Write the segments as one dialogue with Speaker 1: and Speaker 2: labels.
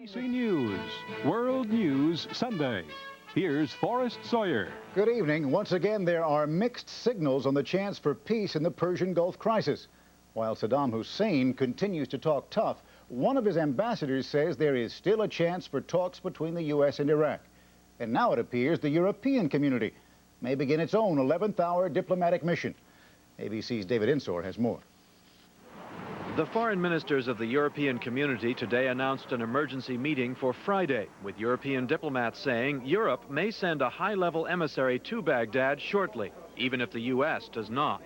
Speaker 1: ABC News, World News Sunday. Here's Forrest Sawyer.
Speaker 2: Good evening. Once again, there are mixed signals on the chance for peace in the Persian Gulf crisis. While Saddam Hussein continues to talk tough, one of his ambassadors says there is still a chance for talks between the U.S. and Iraq. And now it appears the European community may begin its own 11th-hour diplomatic mission. ABC's David Insor has more.
Speaker 3: The foreign ministers of the European community today announced an emergency meeting for Friday, with European diplomats saying Europe may send a high-level emissary to Baghdad shortly, even if the U.S. does not.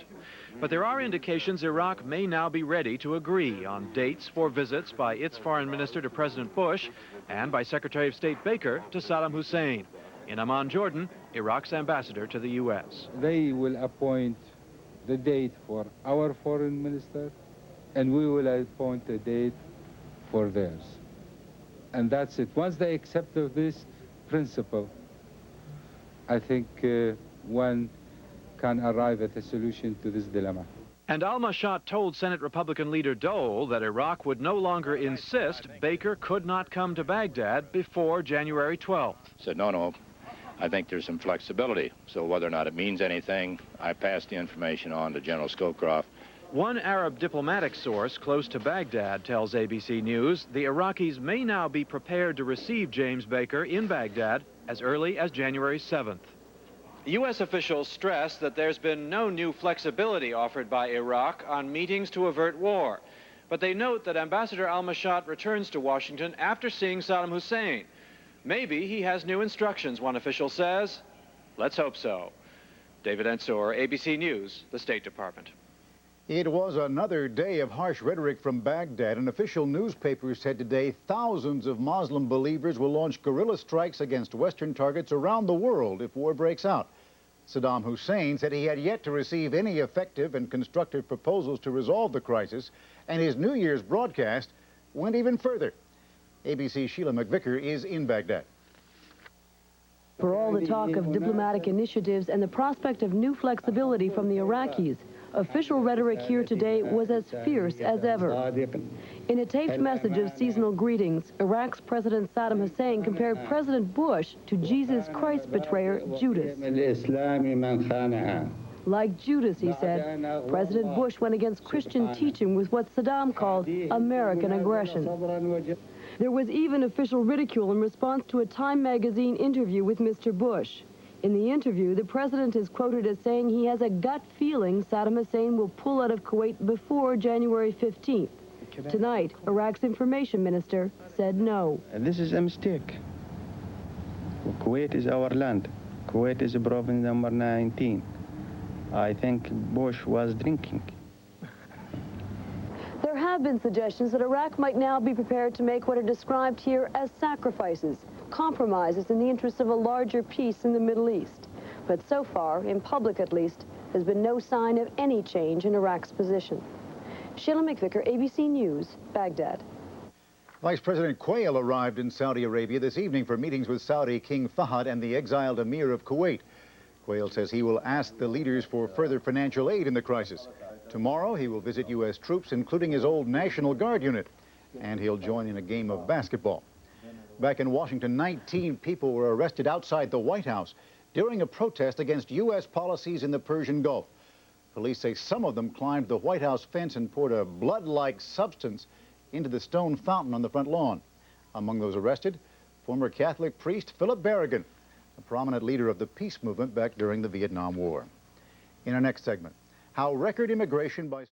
Speaker 3: But there are indications Iraq may now be ready to agree on dates for visits by its foreign minister to President Bush and by Secretary of State Baker to Saddam Hussein. In Amman, Jordan, Iraq's ambassador to the U.S.
Speaker 4: They will appoint the date for our foreign minister, and we will appoint a date for theirs. And that's it. Once they accept of this principle, I think one can arrive at a solution to this dilemma.
Speaker 3: And al-Mashat told Senate Republican leader Dole that Iraq would no longer insist Baker could not come to Baghdad before January 12th.
Speaker 5: Said, no, I think there's some flexibility. So whether or not it means anything, I passed the information on to General Scowcroft.
Speaker 3: One Arab diplomatic source close to Baghdad tells ABC News the Iraqis may now be prepared to receive James Baker in Baghdad as early as January 7th. U.S. officials stress that there's been no new flexibility offered by Iraq on meetings to avert war. But they note that Ambassador al-Mashat returns to Washington after seeing Saddam Hussein. Maybe he has new instructions, one official says. Let's hope so. David Ensor, ABC News, the State Department.
Speaker 2: It was another day of harsh rhetoric from Baghdad. An official newspaper said today thousands of Muslim believers will launch guerrilla strikes against Western targets around the world if war breaks out. Saddam Hussein said he had yet to receive any effective and constructive proposals to resolve the crisis, and his New Year's broadcast went even further. ABC's Sheila McVicker is in Baghdad.
Speaker 6: For all the talk of diplomatic initiatives and the prospect of new flexibility from the Iraqis, official rhetoric here today was as fierce as ever. In a taped message of seasonal greetings, Iraq's President Saddam Hussein compared President Bush to Jesus Christ betrayer Judas. Like Judas, he said, President Bush went against Christian teaching with what Saddam called American aggression. There was even official ridicule in response to a Time magazine interview with Mr. Bush. In the interview, the president is quoted as saying he has a gut feeling Saddam Hussein will pull out of Kuwait before January 15th. Tonight, Iraq's information minister said no.
Speaker 7: This is a mistake. Kuwait is our land. Kuwait is province number 19. I think Bush was drinking.
Speaker 6: There have been suggestions that Iraq might now be prepared to make what are described here as sacrifices, compromises in the interest of a larger peace in the Middle East. But so far, in public at least, there's been no sign of any change in Iraq's position. Sheila McVicker, ABC News, Baghdad.
Speaker 2: Vice President Quayle arrived in Saudi Arabia this evening for meetings with Saudi King Fahd and the exiled Emir of Kuwait. Quayle says he will ask the leaders for further financial aid in the crisis. Tomorrow, he will visit U.S. troops, including his old National Guard unit, and he'll join in a game of basketball. Back in Washington, 19 people were arrested outside the White House during a protest against U.S. policies in the Persian Gulf. Police say some of them climbed the White House fence and poured a blood-like substance into the stone fountain on the front lawn. Among those arrested, former Catholic priest Philip Berrigan, a prominent leader of the peace movement back during the Vietnam War. In our next segment, how record immigration by